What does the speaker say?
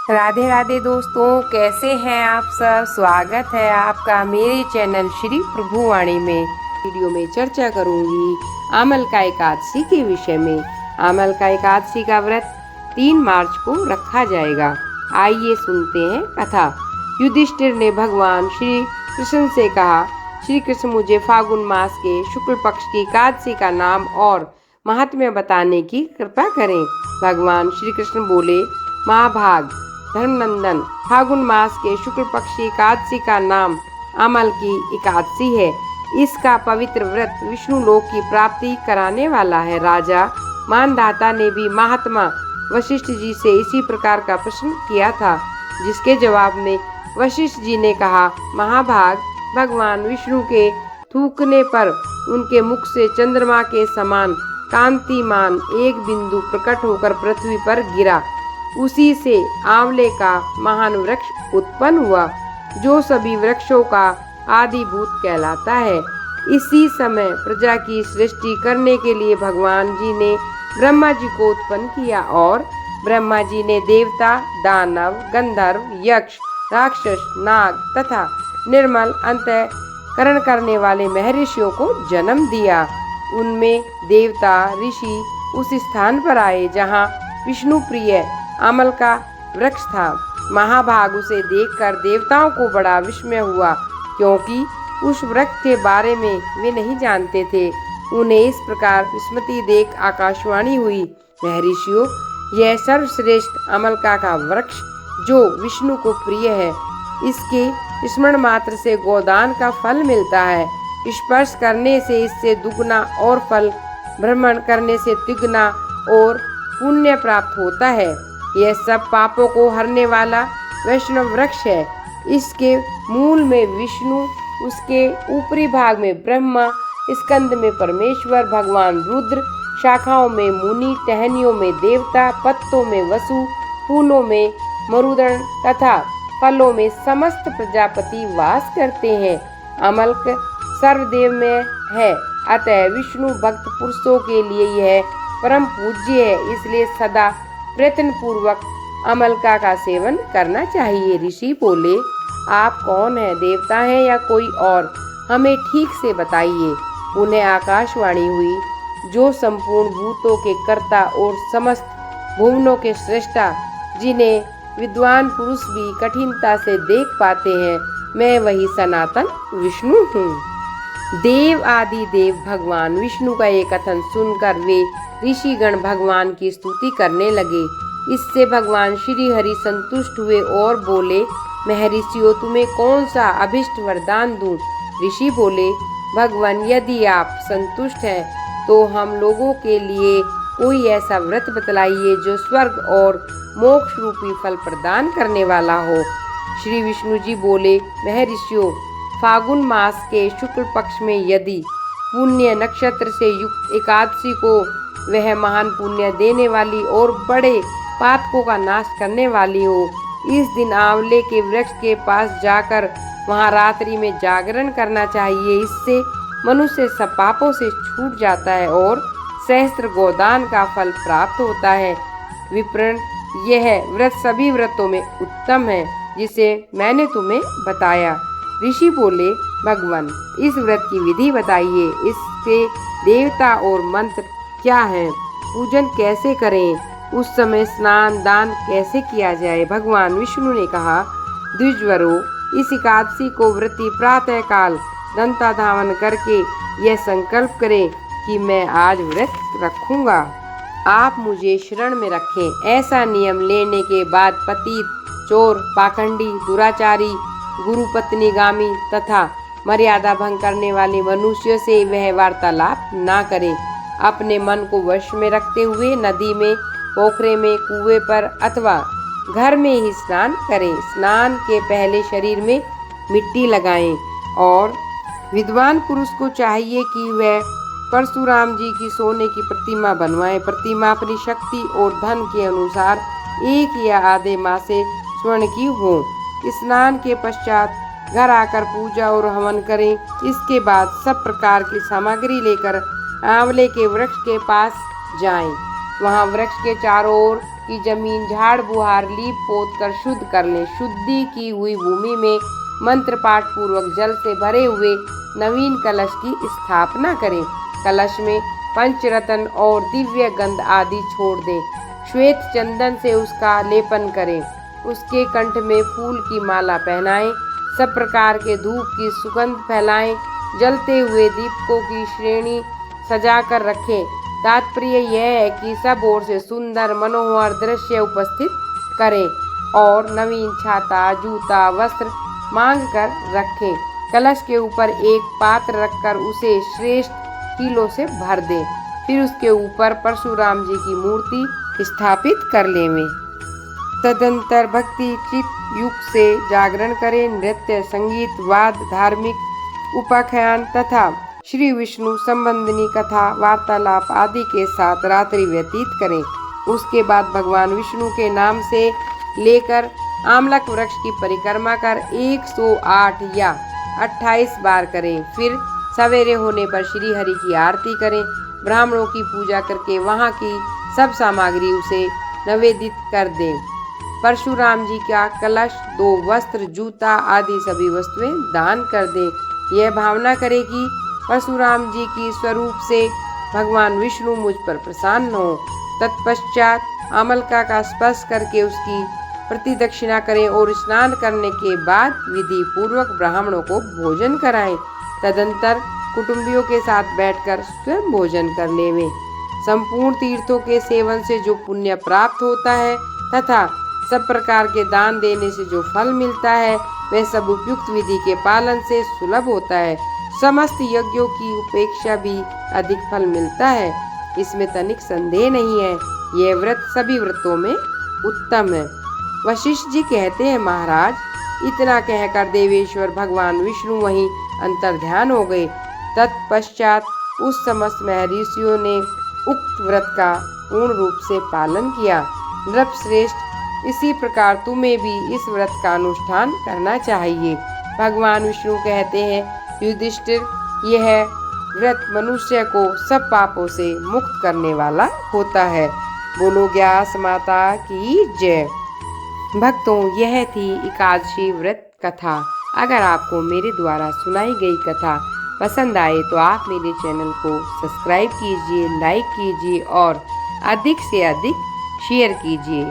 राधे राधे दोस्तों, कैसे हैं आप सब। स्वागत है आपका मेरे चैनल श्री प्रभुवाणी में। वीडियो में चर्चा करूंगी आमल का एकादशी के विषय में। आमल का एकादशी का व्रत 3 मार्च को रखा जाएगा। आइए सुनते हैं कथा। युधिष्ठिर ने भगवान श्री कृष्ण से कहा, श्री कृष्ण मुझे फागुन मास के शुक्ल पक्ष की एकादशी का नाम और महात्म्य बताने की कृपा करें। भगवान श्री कृष्ण बोले, महाभाग धर्मनंदन, फागुन मास के शुक्ल पक्ष की एकादशी का नाम आमल की एकादशी है। इसका पवित्र व्रत विष्णु लोक की प्राप्ति कराने वाला है। राजा मानधाता ने भी महात्मा वशिष्ठ जी से इसी प्रकार का प्रश्न किया था, जिसके जवाब में वशिष्ठ जी ने कहा, महाभाग, भगवान विष्णु के थूकने पर उनके मुख से चंद्रमा के समान कांतिमान एक बिंदु प्रकट होकर पृथ्वी पर गिरा। उसी से आंवले का महान वृक्ष उत्पन्न हुआ, जो सभी वृक्षों का आदिभूत कहलाता है। इसी समय प्रजा की सृष्टि करने के लिए भगवान जी ने ब्रह्मा जी को उत्पन्न किया और ब्रह्मा जी ने देवता, दानव, गंधर्व, यक्ष, राक्षस, नाग तथा निर्मल अंतःकरण करने वाले महर्षियों को जन्म दिया। उनमें देवता ऋषि उस स्थान पर आए जहाँ विष्णु प्रिय आमल का वृक्ष था। महाभाग उसे देखकर देवताओं को बड़ा विस्मय हुआ, क्योंकि उस वृक्ष के बारे में वे नहीं जानते थे। उन्हें इस प्रकार विस्मृति देख आकाशवाणी हुई, महर्षियों, यह सर्वश्रेष्ठ अमलका का वृक्ष जो विष्णु को प्रिय है, इसके स्मरण मात्र से गोदान का फल मिलता है। स्पर्श करने से इससे दुगना और फल, भ्रमण करने से तिगुना और पुण्य प्राप्त होता है। यह सब पापों को हरने वाला वैष्णव वृक्ष है। इसके मूल में विष्णु, उसके ऊपरी भाग में ब्रह्मा, स्कंद में परमेश्वर भगवान रुद्र, शाखाओं में मुनि, टहनियों में देवता, पत्तों में वसु, फूलों में मरुदगण तथा फलों में समस्त प्रजापति वास करते हैं। अमलक सर्वदेव में है, अतः विष्णु भक्त पुरुषों के लिए यह परम पूज्य है। इसलिए सदा प्रयत्न पूर्वक अमलका का सेवन करना चाहिए। ऋषि बोले, आप कौन हैं, देवता हैं या कोई और, हमें ठीक से बताइए। उन्हें आकाशवाणी हुई, जो संपूर्ण भूतों के कर्ता और समस्त भुवनों के सृष्टा, जिन्हें विद्वान पुरुष भी कठिनता से देख पाते हैं, मैं वही सनातन विष्णु हूँ। देव आदि देव भगवान विष्णु का ये कथन सुनकर वे ऋषिगण भगवान की स्तुति करने लगे। इससे भगवान श्री हरि संतुष्ट हुए और बोले, महर्षियों, तुम्हें कौन सा अभिष्ट वरदान दूं? ऋषि बोले, भगवान, यदि आप संतुष्ट हैं तो हम लोगों के लिए कोई ऐसा व्रत बतलाइए जो स्वर्ग और मोक्ष रूपी फल प्रदान करने वाला हो। श्री विष्णु जी बोले, महर्षियों, फागुन मास के शुक्ल पक्ष में यदि पुण्य नक्षत्र से युक्त एकादशी को, वह महान पुण्य देने वाली और बड़े पातकों का नाश करने वाली हो। इस दिन आंवले के वृक्ष के पास जाकर वहां रात्रि में जागरण करना चाहिए। इससे मनुष्य सब पापों से छूट जाता है और सहस्त्र गोदान का फल प्राप्त होता है। विप्रण, यह व्रत सभी व्रतों में उत्तम है, जिसे मैंने तुम्हें बताया। ऋषि बोले, भगवान, इस व्रत की विधि बताइए। इसके देवता और मंत्र क्या है, पूजन कैसे करें, उस समय स्नान दान कैसे किया जाए। भगवान विष्णु ने कहा, द्विजवरों, इस एकादशी को व्रती प्रातः काल दंता धावन करके यह संकल्प करें कि मैं आज व्रत रखूंगा। आप मुझे शरण में रखें। ऐसा नियम लेने के बाद पतित, चोर, पाखंडी, दुराचारी, गुरु पत्नीगामी तथा मर्यादा भंग करने वाले मनुष्यों से वह वार्तालाप ना करें। अपने मन को वश में रखते हुए नदी में, पोखरे में, कुएं पर अथवा घर में ही स्नान करें। स्नान के पहले शरीर में मिट्टी लगाएं और विद्वान पुरुष को चाहिए कि वह परशुराम जी की सोने की प्रतिमा बनवाए। प्रतिमा अपनी शक्ति और धन के अनुसार 1 या आधे माह से स्वर्ण की हो। स्नान के पश्चात घर आकर पूजा और हवन करें। इसके बाद सब प्रकार की सामग्री लेकर आंवले के वृक्ष के पास जाएं। वहां वृक्ष के चारों ओर कि जमीन झाड़ बुहार लीप पोत कर शुद्ध कर लें। शुद्धि की हुई भूमि में मंत्र पाठ पूर्वक जल से भरे हुए नवीन कलश की स्थापना करें। कलश में पंचरत्न और दिव्य गंध आदि छोड़ दें। श्वेत चंदन से उसका लेपन करें। उसके कंठ में फूल की माला पहनाएं। सब प्रकार के धूप की सुगंध फैलाएं। जलते हुए दीपकों की श्रेणी सजाकर रखें। तात्पर्य यह है कि सब ओर से सुंदर मनोहर दृश्य उपस्थित करें और नवीन छाता जूता वस्त्र मांग कर रखें। कलश के ऊपर एक पात्र रखकर उसे श्रेष्ठ कीलों से भर दें। फिर उसके ऊपर परशुराम जी की मूर्ति स्थापित कर लें। तदंतर भक्ति चित्त युक्त से जागरण करें। नृत्य संगीत वाद धार्मिक उपाख्यान तथा श्री विष्णु संबंधिनी कथा वार्तालाप आदि के साथ रात्रि व्यतीत करें। उसके बाद भगवान विष्णु के नाम से लेकर आमलक वृक्ष की परिक्रमा कर 108 या 28 बार करें। फिर सवेरे होने पर श्री हरि की आरती करें। ब्राह्मणों की पूजा करके वहाँ की सब सामग्री उसे निवेदित कर दें। परशुराम जी का कलश 2 वस्त्र जूता आदि सभी वस्तुएं दान कर दें। यह भावना करें कि परशुराम जी की स्वरूप से भगवान विष्णु मुझ पर प्रसन्न हो। तत्पश्चात आमलका का स्पर्श करके उसकी प्रतिदक्षिणा करें और स्नान करने के बाद विधि पूर्वक ब्राह्मणों को भोजन कराएं। तदंतर कुटुंबियों के साथ बैठकर स्वयं भोजन कर लेवें। संपूर्ण तीर्थों के सेवन से जो पुण्य प्राप्त होता है तथा सब प्रकार के दान देने से जो फल मिलता है वह सब उपयुक्त विधि के पालन से सुलभ होता है। समस्त यज्ञों की उपेक्षा भी अधिक फल मिलता है, इसमें तनिक संदेह नहीं है। यह व्रत सभी व्रतों में उत्तम है। वशिष्ठ जी कहते हैं, महाराज, इतना कहकर देवेश्वर भगवान विष्णु वहीं अंतर्ध्यान हो गए। तत्पश्चात उस समस्त महर्षियों ने उक्त व्रत का पूर्ण रूप से पालन किया। नृपश्रेष्ठ, इसी प्रकार तुम्हें भी इस व्रत का अनुष्ठान करना चाहिए। भगवान विष्णु कहते हैं, युधिष्ठिर, यह व्रत मनुष्य को सब पापों से मुक्त करने वाला होता है। बोलो व्यास माता की जय। भक्तों, यह थी एकादशी व्रत कथा। अगर आपको मेरे द्वारा सुनाई गई कथा पसंद आए तो आप मेरे चैनल को सब्सक्राइब कीजिए, लाइक कीजिए और अधिक से अधिक शेयर कीजिए।